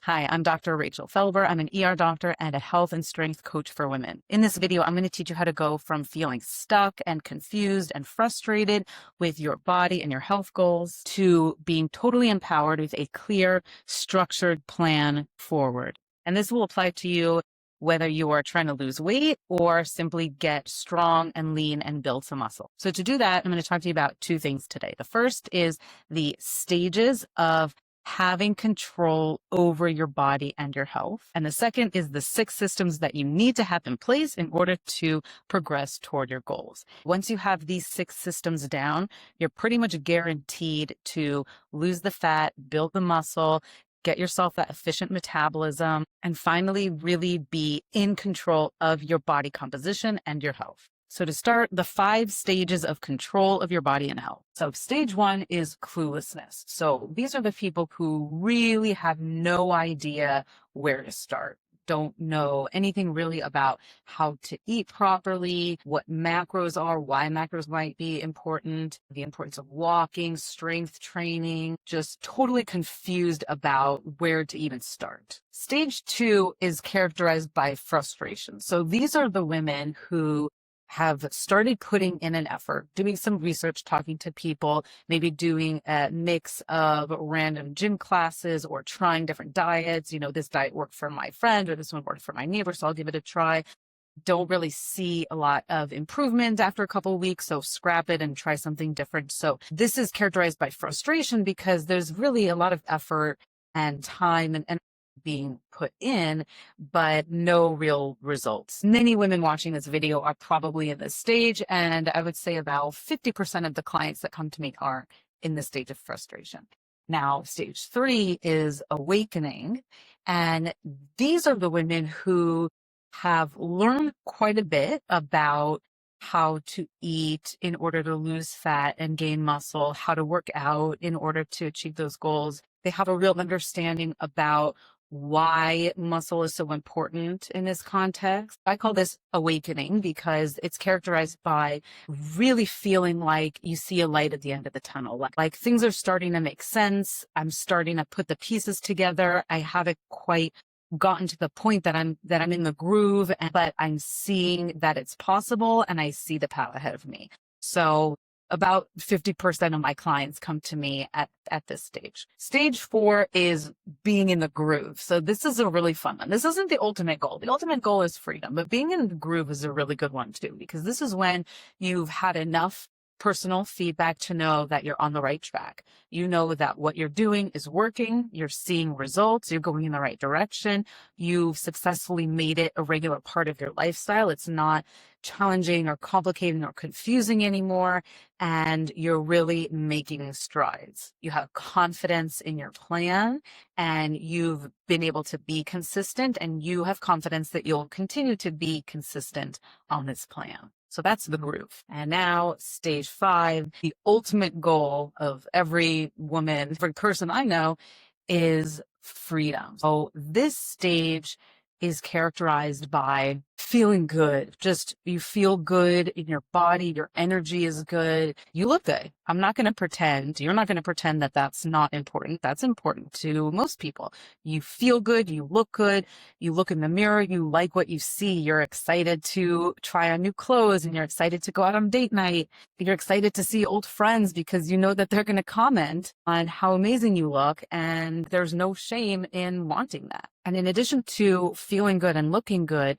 Hi, I'm Dr. Rachel Felber. I'm an ER doctor and a health and strength coach for women. In this video, I'm going to teach you how to go from feeling stuck and confused and frustrated with your body and your health goals to being totally empowered with a clear, structured plan forward. And this will apply to you whether you are trying to lose weight or simply get strong and lean and build some muscle. So to do that, I'm going to talk to you about two things today. The first is the stages of having control over your body and your health. And the second is the 6 systems that you need to have in place in order to progress toward your goals. Once you have these 6 systems down, you're pretty much guaranteed to lose the fat, build the muscle, get yourself that efficient metabolism, and finally really be in control of your body composition and your health. So to start, the 5 stages of control of your body and health. So stage 1 is cluelessness. So these are the people who really have no idea where to start, don't know anything really about how to eat properly, what macros are, why macros might be important, the importance of walking, strength training, just totally confused about where to even start. Stage 2 is characterized by frustration. So these are the women who have started putting in an effort, doing some research, talking to people, maybe doing a mix of random gym classes or trying different diets. You know, this diet worked for my friend or this one worked for my neighbor, so I'll give it a try. Don't really see a lot of improvement after a couple of weeks, so scrap it and try something different. So this is characterized by frustration because there's really a lot of effort and time and being put in, but no real results. Many women watching this video are probably in this stage, and I would say about 50% of the clients that come to me are in this stage of frustration. Now, stage 3 is awakening, and these are the women who have learned quite a bit about how to eat in order to lose fat and gain muscle, how to work out in order to achieve those goals. They have a real understanding about why muscle is so important in this context. I call this awakening because it's characterized by really feeling like you see a light at the end of the tunnel. Like things are starting to make sense. I'm starting to put the pieces together. I haven't quite gotten to the point that I'm in the groove, but I'm seeing that it's possible and I see the path ahead of me. So about 50% of my clients come to me at this stage. Stage 4 is being in the groove. So this is a really fun one. This isn't the ultimate goal. The ultimate goal is freedom, but being in the groove is a really good one too, because this is when you've had enough personal feedback to know that you're on the right track. You know that what you're doing is working, you're seeing results, you're going in the right direction, you've successfully made it a regular part of your lifestyle. It's not challenging or complicated or confusing anymore, and you're really making strides. You have confidence in your plan, and you've been able to be consistent, and you have confidence that you'll continue to be consistent on this plan. So that's the groove. And now stage 5, the ultimate goal of every woman, every person I know, is freedom. So this stage is characterized by feeling good. Just you feel good in your body, your energy is good, you look good. I'm not going to pretend, you're not going to pretend that that's not important. That's important to most people. You feel good, you look in the mirror, you like what you see, you're excited to try on new clothes and you're excited to go out on date night. You're excited to see old friends because you know that they're going to comment on how amazing you look, and there's no shame in wanting that. And in addition to feeling good and looking good,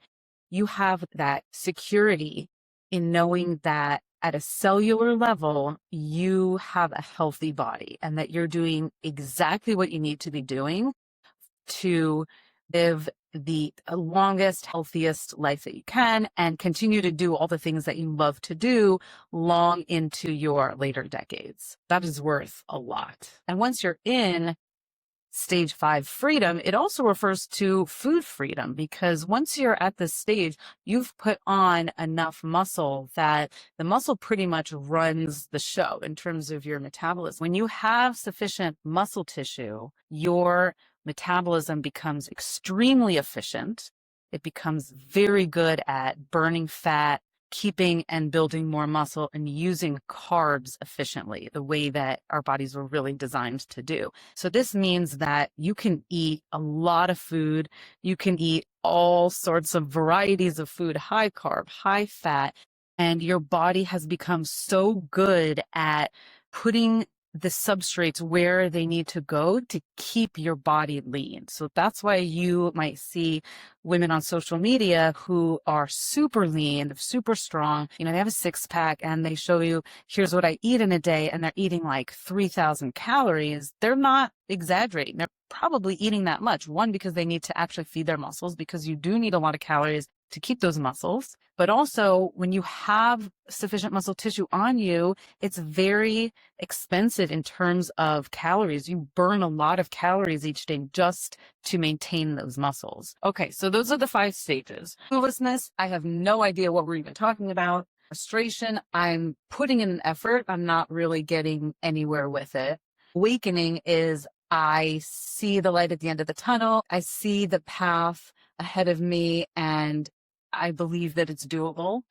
you have that security in knowing that at a cellular level, you have a healthy body and that you're doing exactly what you need to be doing to live the longest, healthiest life that you can and continue to do all the things that you love to do long into your later decades. That is worth a lot. And once you're in stage 5 freedom, it also refers to food freedom, because once you're at this stage, you've put on enough muscle that the muscle pretty much runs the show in terms of your metabolism. When you have sufficient muscle tissue, your metabolism becomes extremely efficient. It becomes very good at burning fat, keeping and building more muscle and using carbs efficiently, the way that our bodies were really designed to do. So this means that you can eat a lot of food. You can eat all sorts of varieties of food, high carb, high fat, and your body has become so good at putting the substrates where they need to go to keep your body lean. So that's why you might see women on social media who are super lean, super strong. They have a six-pack and they show you, here's what I eat in a day, and they're eating like 3,000 calories. They're not exaggerating. They're probably eating that much. One, because they need to actually feed their muscles, because you do need a lot of calories to keep those muscles. But also, when you have sufficient muscle tissue on you, it's very expensive in terms of calories. You burn a lot of calories each day just to maintain those muscles. Okay, so those are the 5 stages. Cluelessness, I have no idea what we're even talking about. Frustration, I'm putting in an effort. I'm not really getting anywhere with it. Awakening is I see the light at the end of the tunnel. I see the path ahead of me and I believe that it's doable.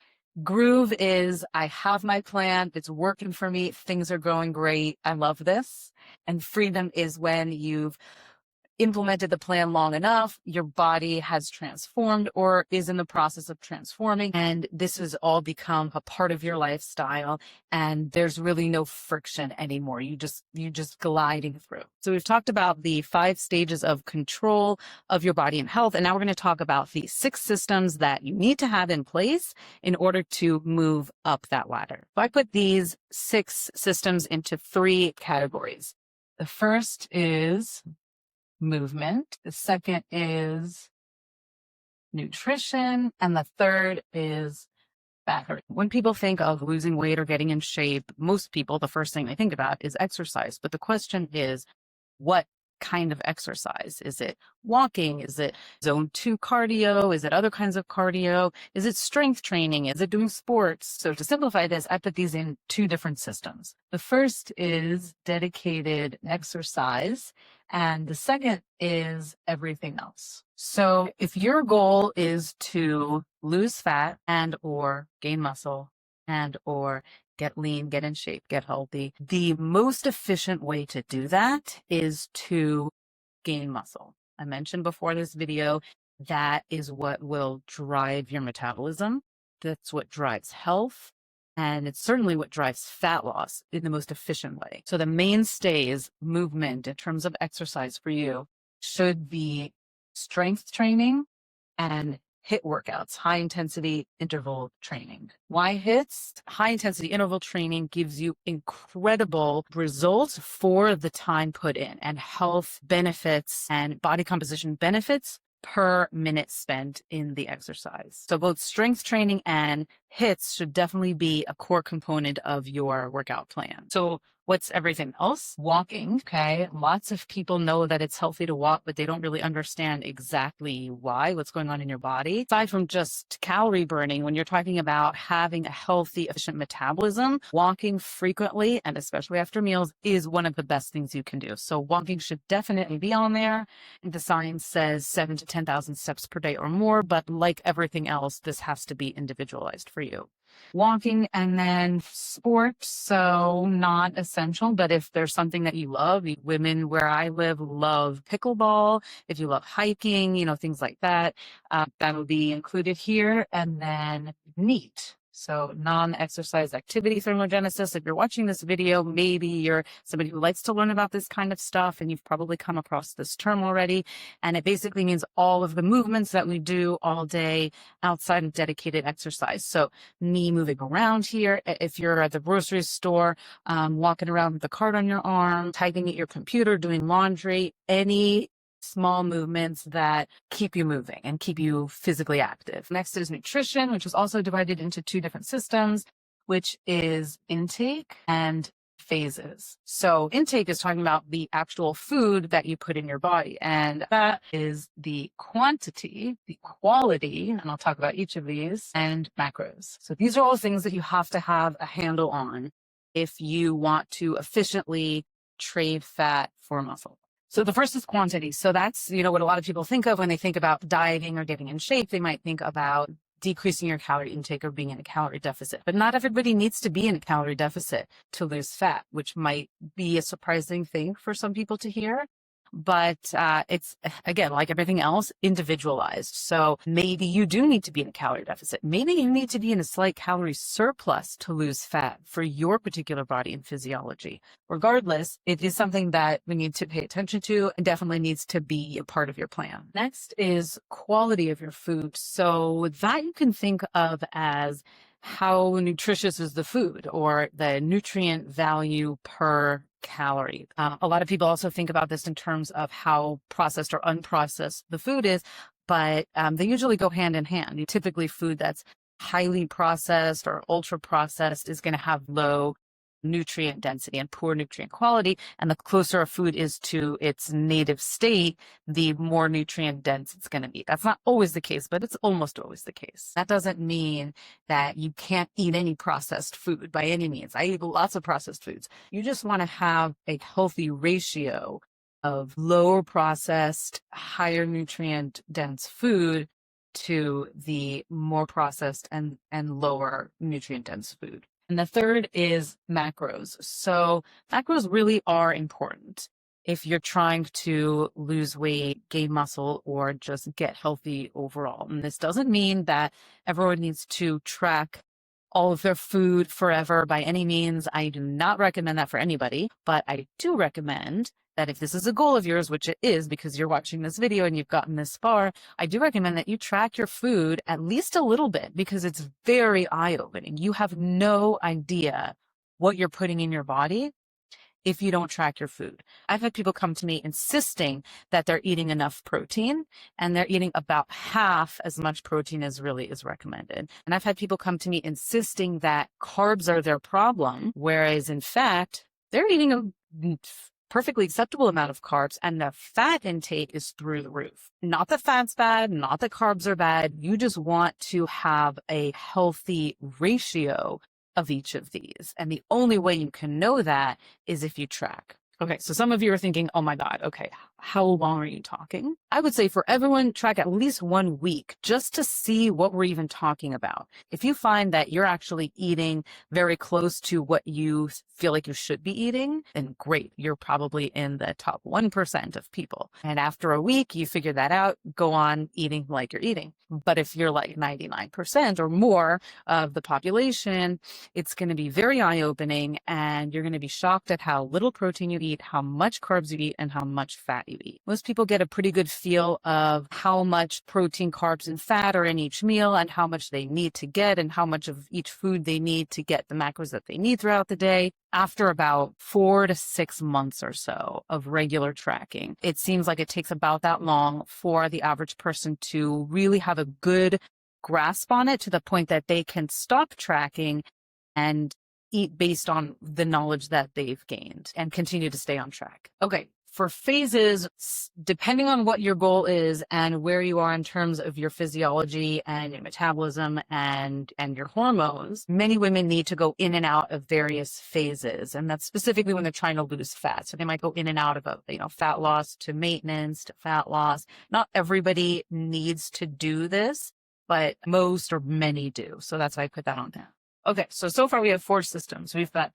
Groove is I have my plan. It's working for me. Things are going great. I love this. And freedom is when you've implemented the plan long enough, your body has transformed or is in the process of transforming, and this has all become a part of your lifestyle, and there's really no friction anymore. You just gliding through. So we've talked about the 5 stages of control of your body and health, and now we're going to talk about the 6 systems that you need to have in place in order to move up that ladder. So I put these 6 systems into 3 categories. The first is movement. The second is nutrition. And the third is backfire. When people think of losing weight or getting in shape, most people, the first thing they think about is exercise. But the question is, what kind of exercise? Is it walking? Is it zone 2 cardio? Is it other kinds of cardio? Is it strength training? Is it doing sports? So to simplify this, I put these in 2 different systems. The first is dedicated exercise, and the second is everything else. So if your goal is to lose fat and or gain muscle and or get lean, get in shape, get healthy, the most efficient way to do that is to gain muscle. I mentioned before this video, that is what will drive your metabolism. That's what drives health. And it's certainly what drives fat loss in the most efficient way. So the mainstays movement in terms of exercise for you should be strength training and HIIT workouts, high intensity interval training. Why HIITs? High intensity interval training gives you incredible results for the time put in, and health benefits and body composition benefits per minute spent in the exercise. So both strength training and HIITs should definitely be a core component of your workout plan. So what's everything else? Walking, okay? Lots of people know that it's healthy to walk, but they don't really understand exactly why, what's going on in your body. Aside from just calorie burning, when you're talking about having a healthy, efficient metabolism, walking frequently, and especially after meals, is one of the best things you can do. So walking should definitely be on there. The science says 7,000 to 10,000 steps per day or more, but like everything else, this has to be individualized for you. Walking, and then sports, so not essential, but if there's something that you love, women where I live love pickleball. If you love hiking, things like that, that'll be included here. And then NEAT. So non-exercise activity thermogenesis. If you're watching this video, maybe you're somebody who likes to learn about this kind of stuff, and you've probably come across this term already. And it basically means all of the movements that we do all day outside of dedicated exercise. So me moving around here, if you're at the grocery store, walking around with the cart on your arm, typing at your computer, doing laundry, any small movements that keep you moving and keep you physically active. Next is nutrition, which is also divided into 2 different systems, which is intake and phases. So intake is talking about the actual food that you put in your body, and that is the quantity, the quality, and I'll talk about each of these, and macros. So these are all things that you have to have a handle on if you want to efficiently trade fat for muscle. So the first is quantity. So that's, what a lot of people think of when they think about dieting or getting in shape. They might think about decreasing your calorie intake or being in a calorie deficit. But not everybody needs to be in a calorie deficit to lose fat, which might be a surprising thing for some people to hear. But it's, again, like everything else, individualized. So maybe you do need to be in a calorie deficit. Maybe you need to be in a slight calorie surplus to lose fat for your particular body and physiology. Regardless, it is something that we need to pay attention to and definitely needs to be a part of your plan. Next is quality of your food. So that you can think of as how nutritious is the food, or the nutrient value per calorie. A lot of people also think about this in terms of how processed or unprocessed the food is, but they usually go hand in hand. Typically, food that's highly processed or ultra processed is going to have low nutrient density and poor nutrient quality, and the closer a food is to its native state, the more nutrient dense it's going to be. That's not always the case, but it's almost always the case. That doesn't mean that you can't eat any processed food by any means. I eat lots of processed foods. You just want to have a healthy ratio of lower processed, higher nutrient dense food to the more processed and lower nutrient dense food. And the third is macros. So macros really are important if you're trying to lose weight, gain muscle, or just get healthy overall. And this doesn't mean that everyone needs to track all of their food forever by any means. I do not recommend that for anybody, but I do recommend that if this is a goal of yours, which it is because you're watching this video and you've gotten this far, I do recommend that you track your food at least a little bit, because it's very eye-opening. You have no idea what you're putting in your body if you don't track your food. I've had people come to me insisting that they're eating enough protein, and they're eating about half as much protein as really is recommended. And I've had people come to me insisting that carbs are their problem, whereas in fact, they're eating a perfectly acceptable amount of carbs, and the fat intake is through the roof. Not that fat's bad, not that carbs are bad. You just want to have a healthy ratio of each of these. And the only way you can know that is if you track. Okay, so some of you are thinking, oh my God, okay, how long are you talking? I would say for everyone, track at least 1 week just to see what we're even talking about. If you find that you're actually eating very close to what you feel like you should be eating, then great, you're probably in the top 1% of people. And after a week, you figure that out, go on eating like you're eating. But if you're like 99% or more of the population, it's going to be very eye-opening, and you're going to be shocked at how little protein you eat, how much carbs you eat, and how much fat you eat. Most people get a pretty good feel of how much protein, carbs, and fat are in each meal, and how much they need to get, and how much of each food they need to get the macros that they need throughout the day after about 4 to 6 months or so of regular tracking. It seems like it takes about that long for the average person to really have a good grasp on it, to the point that they can stop tracking and eat based on the knowledge that they've gained and continue to stay on track. Okay, for phases, depending on what your goal is and where you are in terms of your physiology and your metabolism and your hormones, many women need to go in and out of various phases. And that's specifically when they're trying to lose fat. So they might go in and out of fat loss to maintenance to fat loss. Not everybody needs to do this, but most or many do. So that's why I put that on there. Okay, so far we have 4 systems. We've got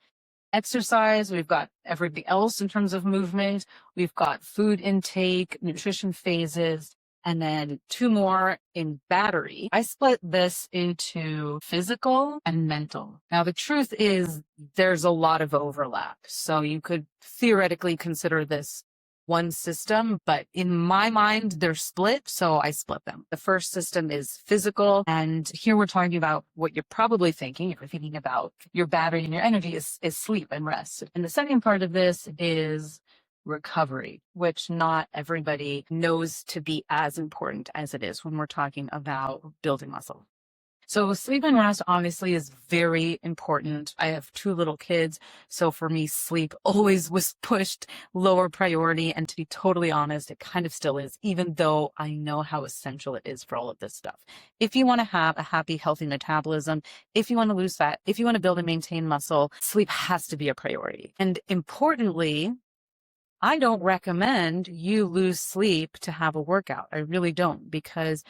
exercise, we've got everything else in terms of movement, we've got food intake, nutrition phases, and then 2 more in battery. I split this into physical and mental. Now, the truth is there's a lot of overlap. So you could theoretically consider this one system, but in my mind, they're split, so I split them. The first system is physical, and here we're talking about what you're probably thinking if you're thinking about your battery and your energy is sleep and rest. And the second part of this is recovery, which not everybody knows to be as important as it is when we're talking about building muscle. So sleep and rest obviously is very important. I have 2 little kids, so for me, sleep always was pushed lower priority. And to be totally honest, it kind of still is, even though I know how essential it is for all of this stuff. If you want to have a happy, healthy metabolism, if you want to lose fat, if you want to build and maintain muscle, sleep has to be a priority. And importantly, I don't recommend you lose sleep to have a workout. I really don't, because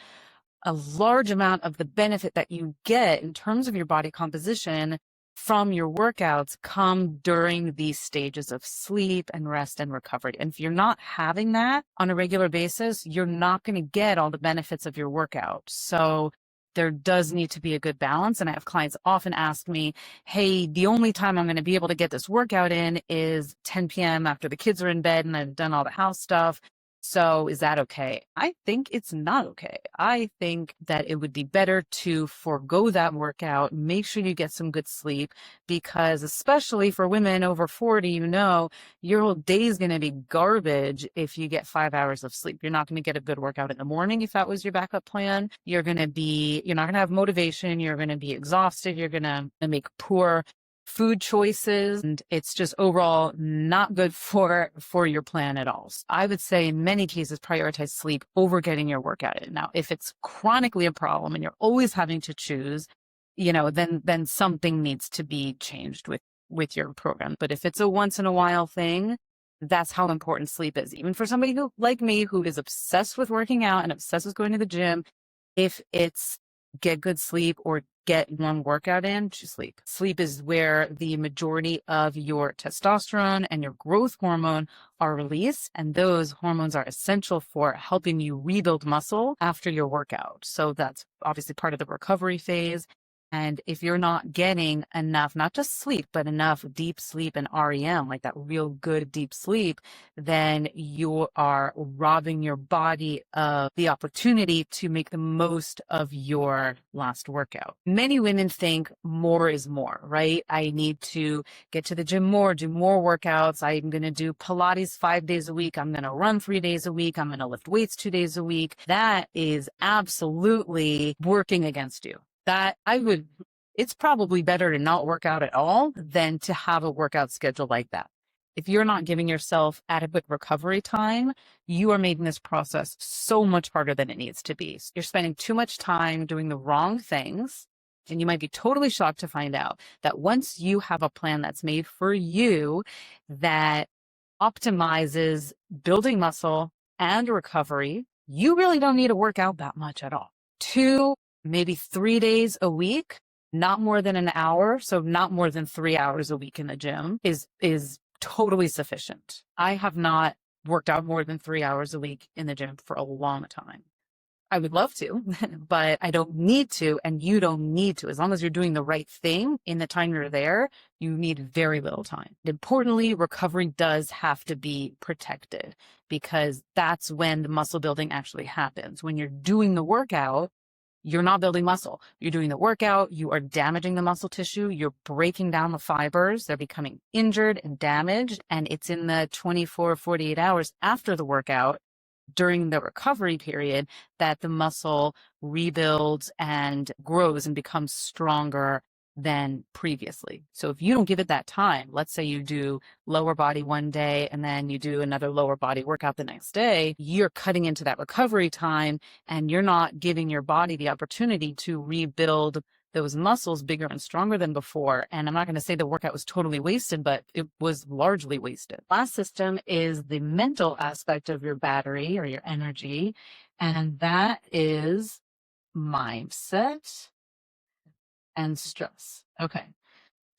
a large amount of the benefit that you get in terms of your body composition from your workouts come during these stages of sleep and rest and recovery. And if you're not having that on a regular basis, you're not going to get all the benefits of your workout. So there does need to be a good balance. And I have clients often ask me, hey, the only time I'm going to be able to get this workout in is 10 p.m. after the kids are in bed and I've done all the house stuff. So is that okay? I think it's not okay. I think that it would be better to forego that workout, make sure you get some good sleep, because especially for women over 40, your whole day is going to be garbage if you get 5 hours of sleep. You're not going to get a good workout in the morning if that was your backup plan. You're not going to have motivation. You're going to be exhausted. You're going to make poor food choices, and it's just overall not good for your plan at all. So I would say in many cases, prioritize sleep over getting your workout in. Now, if it's chronically a problem and you're always having to choose, then something needs to be changed with your program. But if it's a once in a while thing, that's how important sleep is. Even for somebody who, like me, who is obsessed with working out and obsessed with going to the gym, if it's get good sleep or get one workout in, just sleep. Sleep is where the majority of your testosterone and your growth hormone are released, and those hormones are essential for helping you rebuild muscle after your workout. So that's obviously part of the recovery phase. And if you're not getting enough, not just sleep, but enough deep sleep and REM, like that real good deep sleep, then you are robbing your body of the opportunity to make the most of your last workout. Many women think more is more, right? I need to get to the gym more, do more workouts. I'm going to do Pilates 5 days a week. I'm going to run 3 days a week. I'm going to lift weights 2 days a week. That is absolutely working against you. It's probably better to not work out at all than to have a workout schedule like that. If you're not giving yourself adequate recovery time, you are making this process so much harder than it needs to be. You're spending too much time doing the wrong things, and you might be totally shocked to find out that once you have a plan that's made for you that optimizes building muscle and recovery, you really don't need to work out that much at all. 2, maybe 3 days a week, not more than an hour. So not more than 3 hours a week in the gym is totally sufficient. I have not worked out more than 3 hours a week in the gym for a long time. I would love to, but I don't need to, and you don't need to. As long as you're doing the right thing in the time you're there, you need very little time. Importantly, recovery does have to be protected, because that's when the muscle building actually happens. When you're doing the workout, you're not building muscle. You're doing the workout, you are damaging the muscle tissue, you're breaking down the fibers, they're becoming injured and damaged, and it's in the 24, 48 hours after the workout, during the recovery period, that the muscle rebuilds and grows and becomes stronger than previously. So if you don't give it that time, let's say you do lower body one day and then you do another lower body workout the next day, you're cutting into that recovery time and you're not giving your body the opportunity to rebuild those muscles bigger and stronger than before. And I'm not going to say the workout was totally wasted, but it was largely wasted. Last system is the mental aspect of your battery or your energy, and that is mindset and stress. Okay.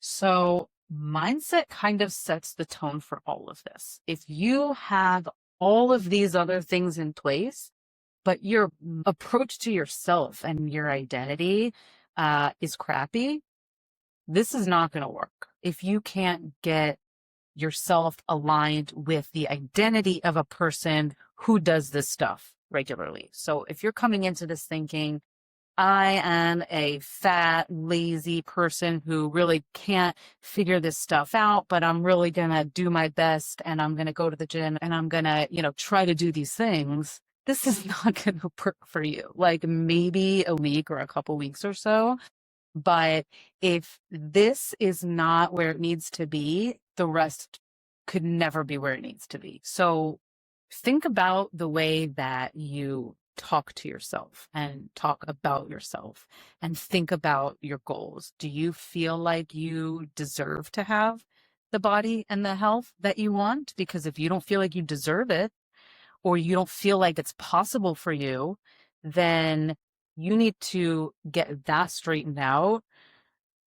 So mindset kind of sets the tone for all of this. If you have all of these other things in place, but your approach to yourself and your identity is crappy, this is not going to work. If you can't get yourself aligned with the identity of a person who does this stuff regularly. So if you're coming into this thinking, I am a fat, lazy person who really can't figure this stuff out, but I'm really going to do my best and I'm going to go to the gym and I'm going to, try to do these things. This is not going to work for you. Like maybe a week or a couple weeks or so. But if this is not where it needs to be, the rest could never be where it needs to be. So think about the way that you talk to yourself and talk about yourself and think about your goals. Do you feel like you deserve to have the body and the health that you want? Because if you don't feel like you deserve it, or you don't feel like it's possible for you, then You need to get that straightened out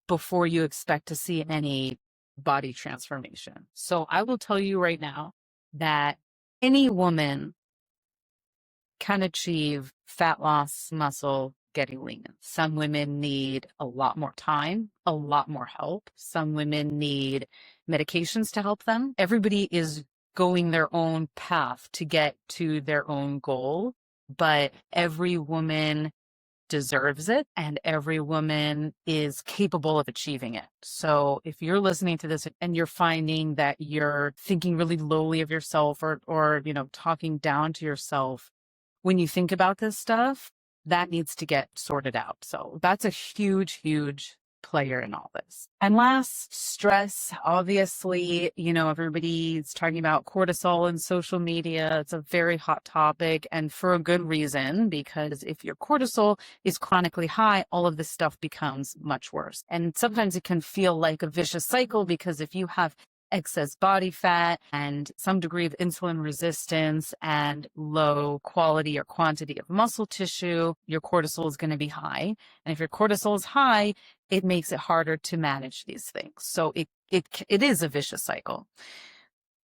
before you expect to see any body transformation. So I will tell you right now that any woman can achieve fat loss, muscle, getting lean. Some women need a lot more time, a lot more help. Some women need medications to help them. Everybody is going their own path to get to their own goal, but every woman deserves it and every woman is capable of achieving it. So if you're listening to this and you're finding that you're thinking really lowly of yourself or talking down to yourself, when you think about this stuff, that needs to get sorted out. So that's a huge, huge player in all this. And last, stress. Obviously, everybody's talking about cortisol in social media. It's a very hot topic and for a good reason, because if your cortisol is chronically high, all of this stuff becomes much worse. And sometimes it can feel like a vicious cycle because if you have excess body fat and some degree of insulin resistance and low quality or quantity of muscle tissue, your cortisol is going to be high. And if your cortisol is high, it makes it harder to manage these things. So it is a vicious cycle.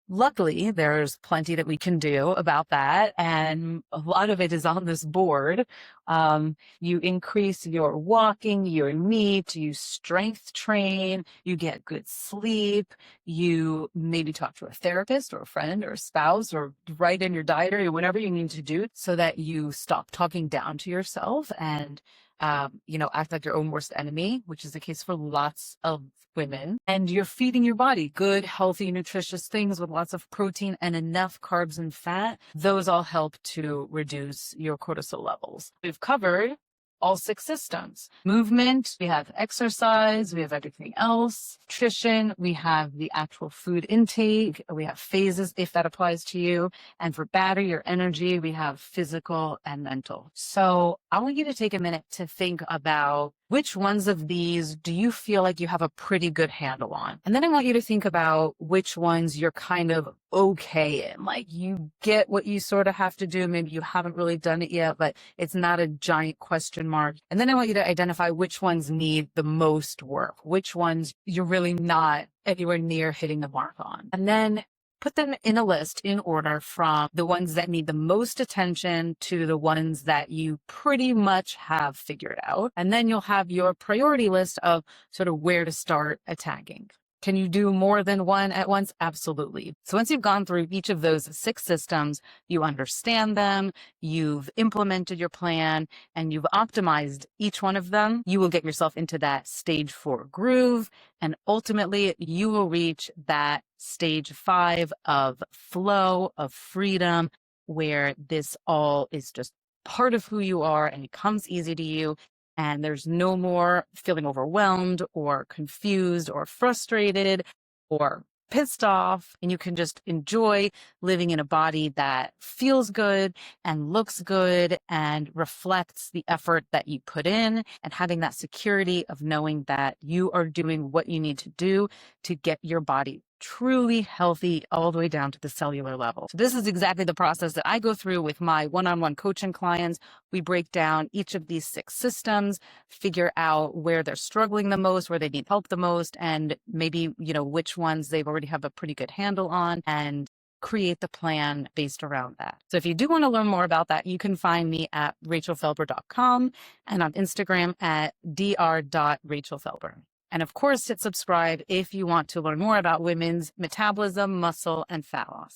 Luckily, there's plenty that we can do about that. And a lot of it is on this board. You increase your walking, your NEAT, you strength train, you get good sleep, you maybe talk to a therapist or a friend or a spouse or write in your diary or whatever you need to do so that you stop talking down to yourself and act like your own worst enemy, which is the case for lots of women. And you're feeding your body good, healthy, nutritious things with lots of protein and enough carbs and fat. Those all help to reduce your cortisol levels. We've covered all 6 systems. Movement, we have exercise, we have everything else. Nutrition, we have the actual food intake, we have phases if that applies to you. And for battery or energy, we have physical and mental. So I want you to take a minute to think about which ones of these do you feel like you have a pretty good handle on? And then I want you to think about which ones you're kind of okay in. Like you get what you sort of have to do. Maybe you haven't really done it yet, but it's not a giant question mark. And then I want you to identify which ones need the most work, which ones you're really not anywhere near hitting the mark on. And then put them in a list in order from the ones that need the most attention to the ones that you pretty much have figured out. And then you'll have your priority list of sort of where to start attacking. Can you do more than one at once? Absolutely. So once you've gone through each of those 6 systems, you understand them, you've implemented your plan, and you've optimized each one of them, you will get yourself into that stage 4 groove. And ultimately, you will reach that stage 5 of flow, of freedom, where this all is just part of who you are and it comes easy to you. And there's no more feeling overwhelmed or confused or frustrated or pissed off. And you can just enjoy living in a body that feels good and looks good and reflects the effort that you put in, and having that security of knowing that you are doing what you need to do to get your body truly healthy all the way down to the cellular level. So this is exactly the process that I go through with my one-on-one coaching clients. We break down each of these 6 systems, figure out where they're struggling the most, where they need help the most, and maybe, which ones they've already have a pretty good handle on, and create the plan based around that. So if you do want to learn more about that, you can find me at rachelfelber.com and on Instagram at dr.rachelfelber. And of course, hit subscribe if you want to learn more about women's metabolism, muscle, and fat loss.